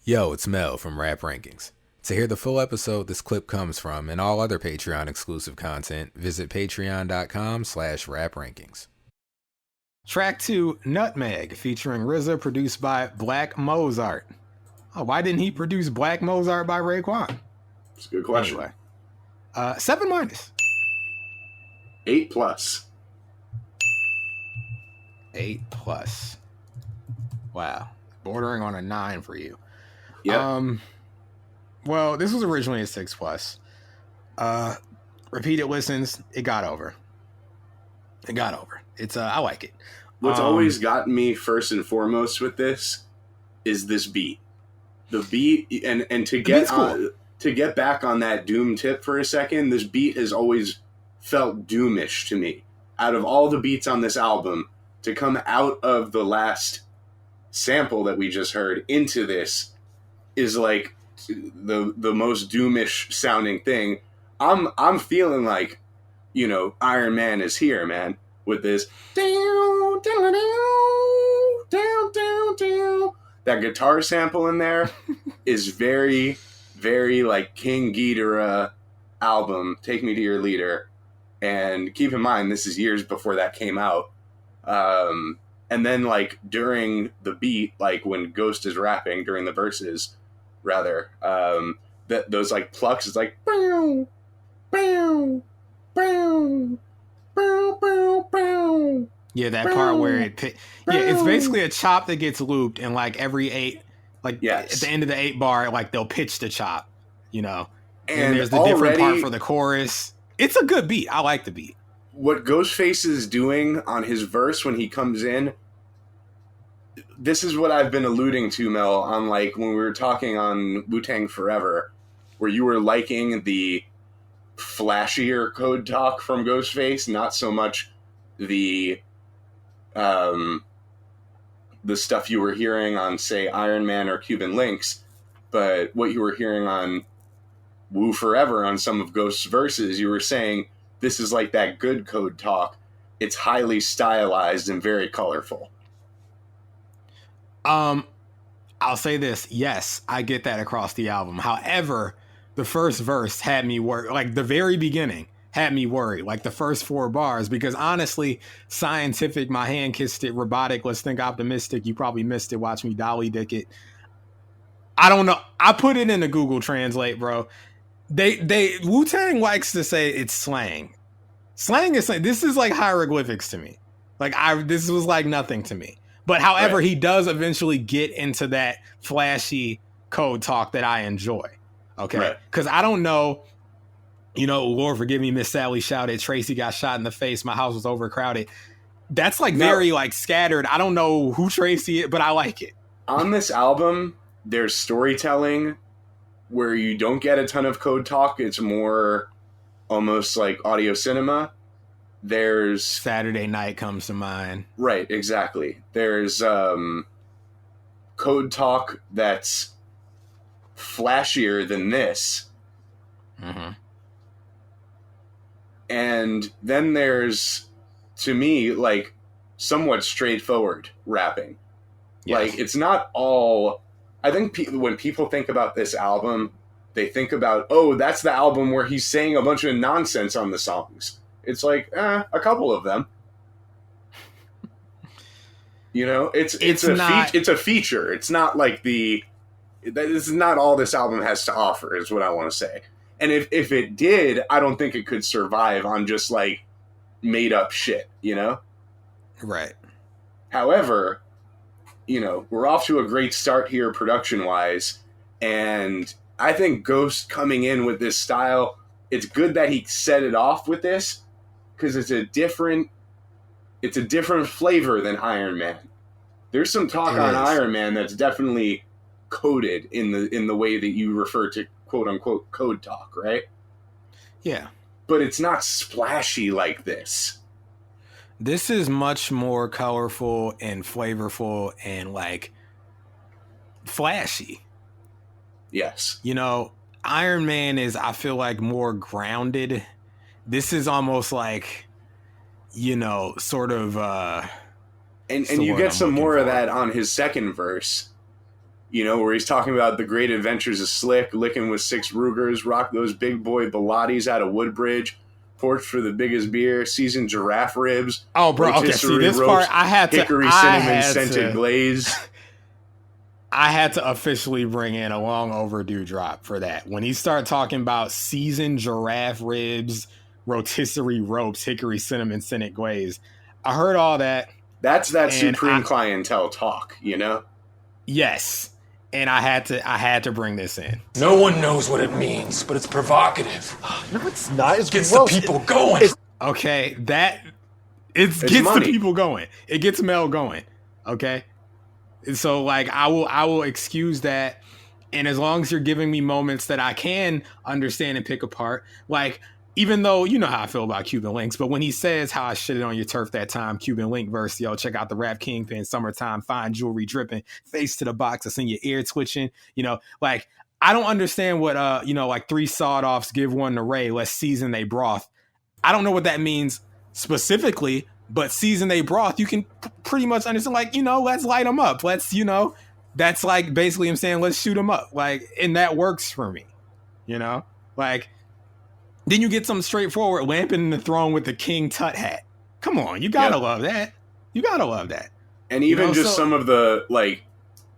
Yo, it's Mel from Rap Rankings. To hear the full episode this clip comes from and all other Patreon exclusive content, visit patreon.com/raprankings. Track 2, Nutmeg, featuring RZA, produced by Black Mozart. Oh, why didn't he produce Black Mozart by Raekwon? It's a good question. Anyway, 7 minus. 8 plus. 8 plus. Wow. Bordering on a 9 for you. Yeah. Well, this was originally a 6 plus. Repeated listens, it got over. It's I like it. What's always gotten me first and foremost with this is this beat. The beat and to get cool. To get back on that Doom tip for a second, this beat has always felt Doomish to me. Out of all the beats on this album, to come out of the last sample that we just heard into this is like the most Doomish sounding thing. I'm feeling like, you know, Iron Man is here, man, with this that guitar sample in there is very, very like King Ghidorah album, Take Me to Your Leader. And keep in mind, this is years before that came out. And then like during the beat, like when Ghost is rapping during the verses, rather, that those like plucks is like bow, bow, bow, bow, bow, bow. Yeah, that part where it's basically a chop that gets looped, and like every 8, like at the end of the 8 bar, like they'll pitch the chop, you know. And there's the different part for the chorus. It's a good beat. I like the beat. What Ghostface is doing on his verse when he comes in, this is what I've been alluding to, Mel, on like when we were talking on Wu-Tang Forever, where you were liking the flashier code talk from Ghostface, not so much the stuff you were hearing on, say, Iron Man or Cuban Links, but what you were hearing on Wu Forever on some of Ghost's verses, you were saying this is like that good code talk. It's highly stylized and very colorful. I'll say this. Yes, I get that across the album. However, the first verse had me worried. Like the very beginning had me worried. Like the first 4 bars, because honestly, scientific, my hand kissed it, robotic, let's think optimistic. You probably missed it. Watch me dolly dick it. I don't know. I put it in the Google Translate, bro. They Wu-Tang likes to say it's slang. Slang is slang. This is like hieroglyphics to me. Like this was like nothing to me. But however, He does eventually get into that flashy code talk that I enjoy. Okay. Because I don't know, you know, Lord forgive me, Miss Sally shouted, Tracy got shot in the face, my house was overcrowded. That's like very like scattered. I don't know who Tracy is, but I like it. On this album, there's storytelling where you don't get a ton of code talk. It's more almost like audio cinema. There's Saturday Night comes to mind. Right, exactly. There's code talk that's flashier than this. Mm-hmm. And then there's, to me, like somewhat straightforward rapping. Yes. Like it's not all. I think when people think about this album, they think about, oh, that's the album where he's saying a bunch of nonsense on the songs. It's like, a couple of them. You know, it's a feature. It's not like this is not all this album has to offer, is what I want to say. And if it did, I don't think it could survive on just like made up shit, you know? Right. However, you know, we're off to a great start here production wise. And I think Ghost coming in with this style, it's good that he set it off with this, because it's a different flavor than Iron Man. There's some talk on Iron Man that's definitely coded in the way that you refer to quote unquote code talk, right? Yeah. But it's not splashy like this. This is much more colorful and flavorful and like flashy. Yes. You know, Iron Man is, I feel like, more grounded. This is almost like, you know, sort of and you get some more of that on his second verse, You know, where he's talking about the great adventures of Slick, licking with 6 Rugers, rock those big boy Bilattis out of Woodbridge, porch for the biggest beer, seasoned giraffe ribs, Oh, bro. Okay, see this part. hickory cinnamon scented glaze. I had to officially bring in a long overdue drop for that. When he started talking about seasoned giraffe ribs, rotisserie ropes, hickory cinnamon scented glaze, I heard all that. That's that supreme clientele talk, you know? Yes. And I had to bring this in. No one knows what it means, but it's provocative. No, it's not. It gets the people going. Okay, it gets the people going. It gets Mel going. Okay. And so like I will excuse that, and as long as you're giving me moments that I can understand and pick apart, like even though you know how I feel about Cuban Links, but when he says how I shitted on your turf that time, Cuban Link verse, yo, check out the Rap Kingpin, summertime, fine jewelry dripping, face to the box, I seen your ear twitching, you know, like I don't understand what you know, like 3 sawed-offs, give one to Ray, let's season they broth. I don't know what that means specifically. But season they broth, you can pretty much understand, like, you know, let's light them up. Let's, you know, that's like basically I'm saying, let's shoot them up. Like, and that works for me, you know? Like, then you get something straightforward, lamping in the throne with the King Tut hat. Come on, you gotta love that. You gotta love that. And even some of the, like,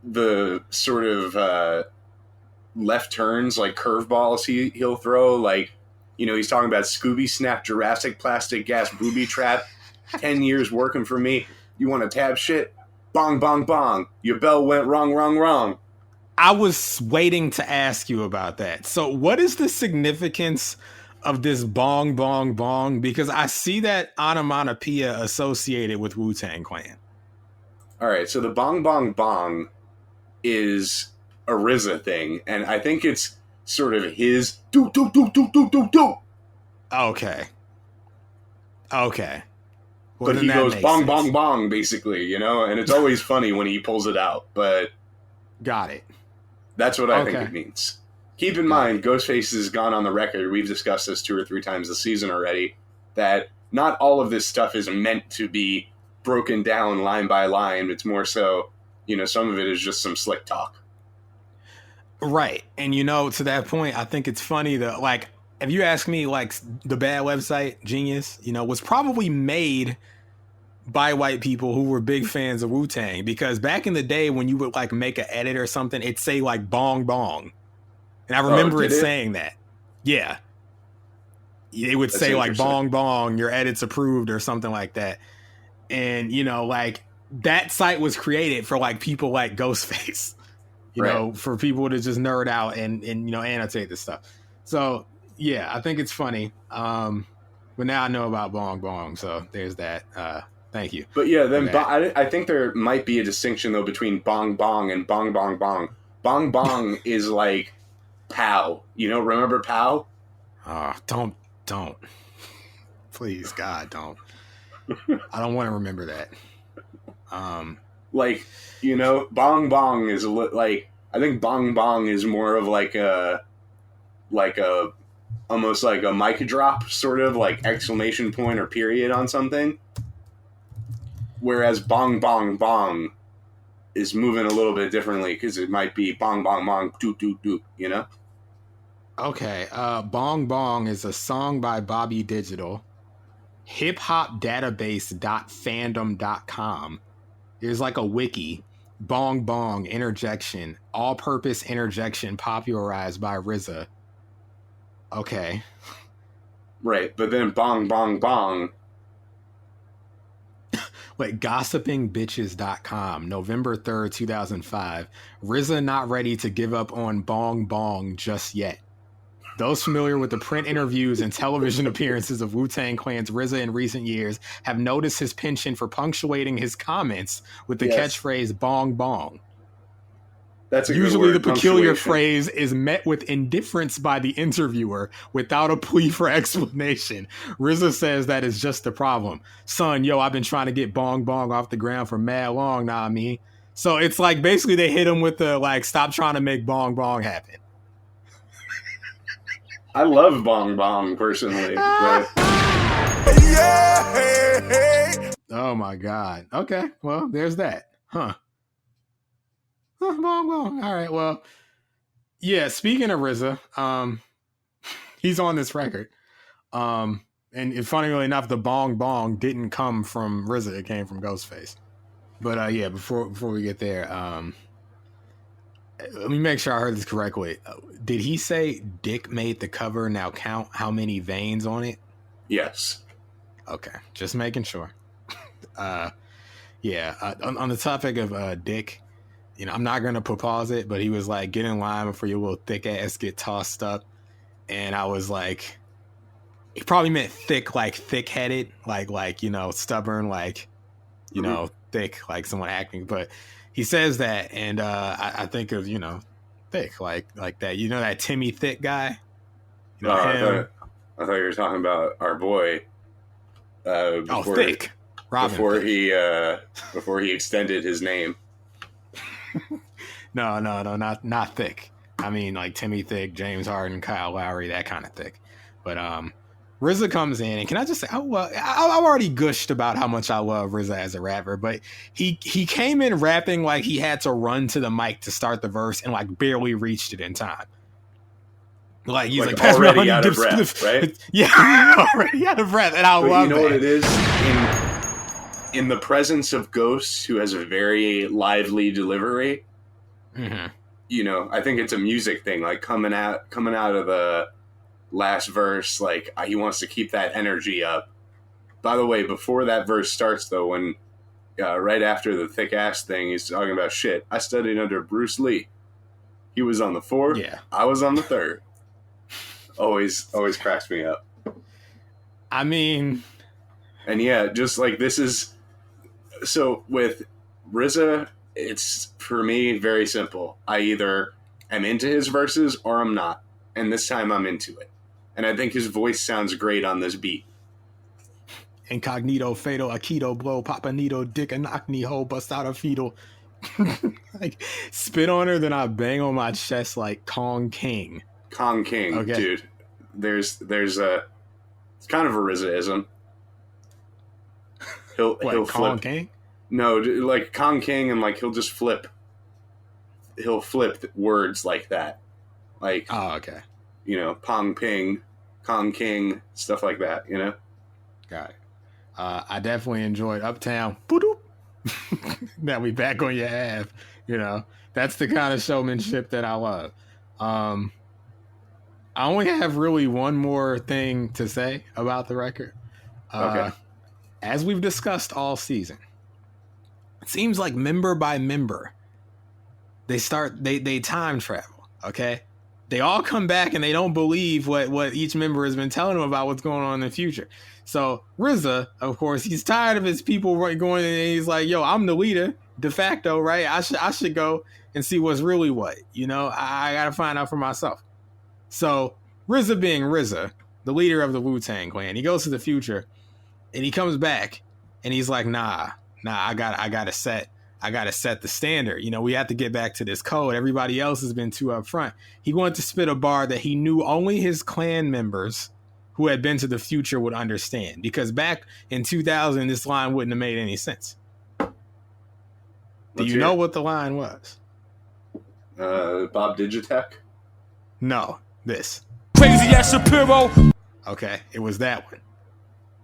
the sort of left turns, like curveballs he'll throw, like, you know, he's talking about Scooby Snap, Jurassic Plastic Gas, Booby Trap. 10 years working for me. You want to tab shit? Bong, bong, bong. Your bell went wrong, wrong, wrong. I was waiting to ask you about that. So what is the significance of this bong, bong, bong? Because I see that onomatopoeia associated with Wu-Tang Clan. All right, so the bong, bong, bong is a RZA thing, and I think it's sort of his do, do, do, do, do, do, do. Okay. Well, but he goes bong, bong, bong, basically, you know? And it's always funny when he pulls it out, but... Got it. That's what I think it means. Keep in mind, Ghostface has gone on the record, we've discussed this 2 or 3 times this season already, that not all of this stuff is meant to be broken down line by line. It's more so, you know, some of it is just some slick talk. Right. And, you know, to that point, I think it's funny that, like, if you ask me, like, the Bad website, Genius, you know, was probably made by white people who were big fans of Wu-Tang, because back in the day when you would, like, make an edit or something, it'd say, like, bong bong. And I remember it saying that. Yeah. It would say, like, bong bong, your edit's approved or something like that. And, you know, like, that site was created for, like, people like Ghostface, you know, for people to just nerd out and, you know, annotate this stuff. So... yeah, I think it's funny. But now I know about bong bong, so there's that. Thank you. But yeah, then I think there might be a distinction though between bong bong and bong bong bong. Bong bong is like pow. You know, remember pow? Don't. Please, God, don't. I don't want to remember that. Like, you know, bong bong is like, I think bong bong is more of like a almost like a mic drop, sort of like exclamation point or period on something. Whereas bong bong bong is moving a little bit differently because it might be bong bong bong doot doot doot, you know? Okay, Bong Bong is a song by Bobby Digital. hiphopdatabase.fandom.com. There's like a wiki. Bong Bong interjection, all-purpose interjection popularized by RZA. Okay. Right, but then bong bong bong. Wait, gossipingbitches.com, November 3rd, 2005. RZA not ready to give up on Bong Bong just yet. Those familiar with the print interviews and television appearances of Wu-Tang Clan's RZA in recent years have noticed his penchant for punctuating his comments with the catchphrase Bong Bong. That's a usually good word, the peculiar phrase is met with indifference by the interviewer without a plea for explanation. RZA says that is just the problem. Son, yo, I've been trying to get Bong Bong off the ground for mad long now, I mean. So it's like basically they hit him with the like, stop trying to make Bong Bong happen. I love Bong Bong personally. But... oh my God. Okay, well, there's that. Huh. Bong bong. All right, well, yeah. Speaking of RZA, he's on this record. And funnily enough, the bong bong didn't come from RZA; it came from Ghostface. But yeah, before we get there, let me make sure I heard this correctly. Did he say Dick made the cover? Now count how many veins on it? Yes. Okay, just making sure. Yeah, on the topic of Dick, I'm not gonna propose it, but he was like, "Get in line before your little thick ass get tossed up," and I was like, he probably meant thick, like thick-headed, like stubborn, like thick, like someone acting. But he says that, and I think of thick, like that. That Timmy Thick guy. I thought you were talking about our boy. Thick. Robin before he extended his name. No, not thick. I mean, like Timmy Thick, James Harden, Kyle Lowry, that kind of thick. But RZA comes in, and can I just say, I've already gushed about how much I love RZA as a rapper, but he came in rapping like he had to run to the mic to start the verse and like barely reached it in time. Like he's like already out of breath, right? Yeah, already out of breath, and I love that. You know what it is? In the presence of Ghost, who has a very lively delivery, I think it's a music thing. Like coming out of the last verse, like he wants to keep that energy up. By the way, before that verse starts, though, when right after the thick ass thing, he's talking about shit. I studied under Bruce Lee. He was on the 4th. Yeah, I was on the 3rd. Always cracks me up. I mean, and yeah, just like this is. So with RZA, it's for me very simple. I either am into his verses or I'm not. And this time I'm into it. And I think his voice sounds great on this beat. Incognito, fatal, Aikido, blow, Papanito, dick, a knock knee hole, bust out a fetal. Like, spit on her, then I bang on my chest like Kong King. Kong King, okay. Dude. There's it's kind of a RZA-ism. He'll Kong flip. King? No, like Kong King, and like he'll just flip. He'll flip words like that, like okay. Pong Ping, Kong King, stuff like that. Got it. I definitely enjoyed Uptown. Boop. Now we back on your ass. That's the kind of showmanship that I love. I only have really one more thing to say about the record. Okay. As we've discussed all season, it seems like member by member, they time travel, okay? They all come back and they don't believe what each member has been telling them about what's going on in the future. So RZA, of course, he's tired of his people going and he's like, yo, I'm the leader, de facto, right? I should go and see what's really what, I got to find out for myself. So RZA being RZA, the leader of the Wu-Tang Clan, he goes to the future. And he comes back and he's like, nah, I gotta set the standard. We have to get back to this code. Everybody else has been too upfront. He wanted to spit a bar that he knew only his clan members who had been to the future would understand. Because back in 2000, this line wouldn't have made any sense. Do you know what the line was? Bob Digitech? No, this. Crazy ass Shapiro. Okay, it was that one.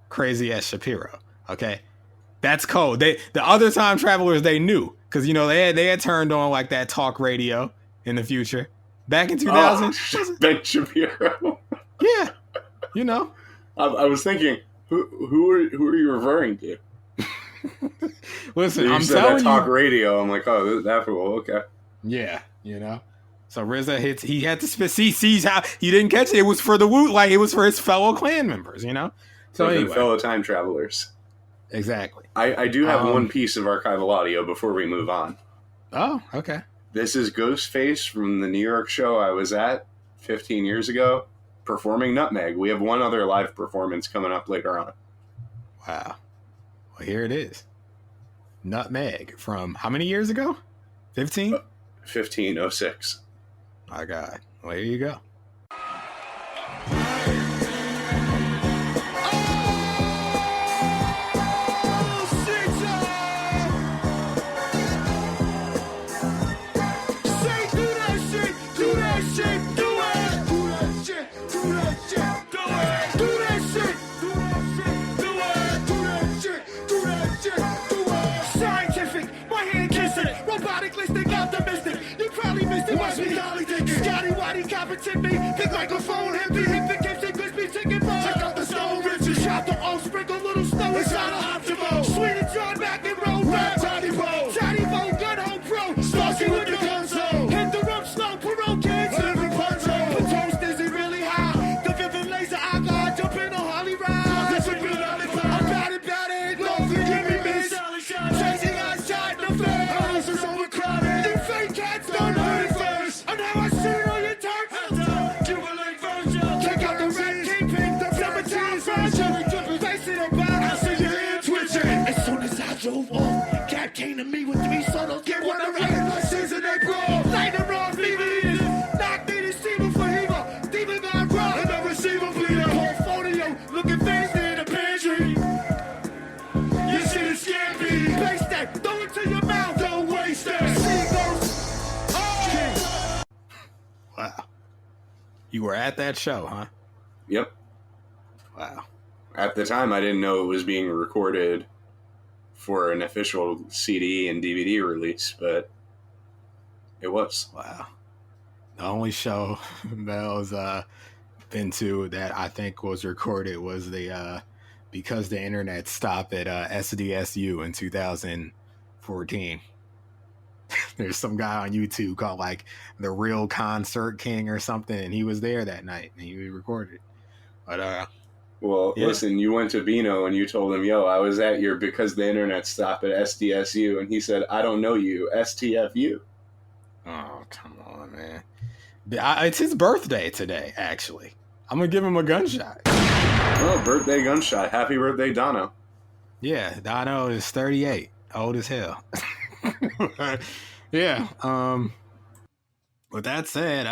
Crazy as Shapiro. Okay, that's code. The other time travelers, they knew because they had turned on like that talk radio in the future back in 2000. Ben Shapiro. Yeah, I was thinking, who are you referring to? Listen, you I'm said telling that talk radio. I'm like, oh, that fool. Okay. Yeah, So RZA hits. He had to spit. Sees how he didn't catch it. It was for the Wu. Like it was for his fellow clan members. So anyway. Fellow time travelers. Exactly. I do have one piece of archival audio before we move on. Oh, okay. This is Ghostface from the New York show I was at 15 years ago, performing Nutmeg. We have one other live performance coming up later on. Wow. Well, here it is. Nutmeg from how many years ago? 15? 1506. My God. Well, here you go. watch me dolly dick it. Scotty Waddy competent me. Big microphone, heavy, hit the kids and crispy chicken ball. Check out the stone riches. Shop the old sprinkle little snow inside of Optimo. Sweet and John back and roll. Rap Johnny Bo. Johnny Bo, gun home pro. Saucy with the gunzo. Hit the rope slow, parole kids. Living punzo. The toast isn't really high. The vivid laser alcohol, jump in a Harley ride. I'm bad it, don't forgive me, miss. Chasing outside the fair. House is overcrowded. You fake cats don't hurt it first. And now I see on your turf. Check out the red kingpin, the summertime version. Facing it back, I see your ear twitching. As soon as I drove off, Cat came to me with 3 solos. Get one of them lessons and they brawl. Light them off, leave it in. Knock me the steamer for Hema. Demon got rock. And the receiver bleeder. Portfolio, looking fancy in the pantry. You see the scampi. Place that, throw it to your mouth, don't waste that. See those. Oh! Wow. You were at that show, huh? Yep. Wow. At the time, I didn't know it was being recorded for an official CD and DVD release, but it was. Wow. The only show Mel's been to that I think was recorded was the Because the Internet stopped at SDSU in 2014. There's some guy on YouTube called like The Real Concert King or something, and he was there that night and he recorded it. But Well, yeah. Listen, you went to Bino and you told him, yo, I was at your Because the Internet stop at SDSU, and he said, I don't know you, STFU. Oh, come on, man. It's his birthday today, actually. I'm going to give him a gunshot. Oh, birthday gunshot. Happy birthday, Dono. Yeah, Dono is 38. Old as hell. Yeah. With that said,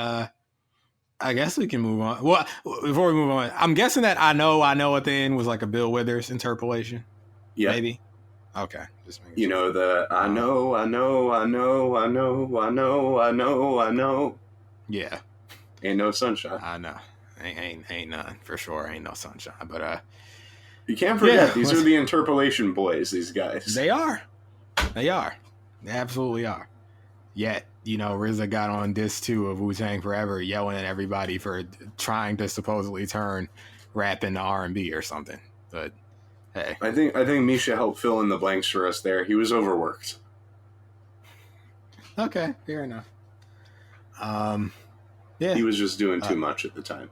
I guess we can move on. Well, before we move on, I'm guessing that I know at the end was like a Bill Withers interpolation. Yeah. Maybe. Okay. Just making You know, the I know. Yeah. Ain't no sunshine. I know. Ain't none for sure. Ain't no sunshine. But You can't forget, Yeah, these are the interpolation boys, these guys. they are. They absolutely are. Yet, you know, RZA got on disc 2 of Wu-Tang Forever, yelling at everybody for trying to supposedly turn rap into R&B or something. But hey, I think Misha helped fill in the blanks for us there. He was overworked. okay, fair enough. Yeah, He was just doing too much at the time.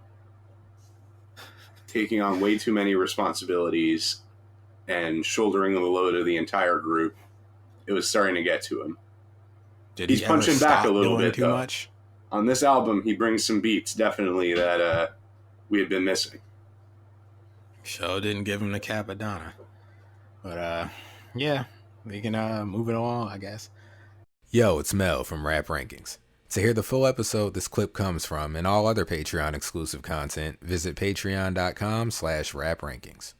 Taking on way too many responsibilities and shouldering the load of the entire group. It was starting to get to him. Did He's he ever punching back stop a little doing bit, too though. much? On this album, he brings some beats, definitely, that we had been missing. Show didn't give him the Capadonna. But yeah, we can move it on, I guess. Yo, it's Mel from Rap Rankings. To hear the full episode this clip comes from and all other Patreon exclusive content, visit patreon.com/raprankings.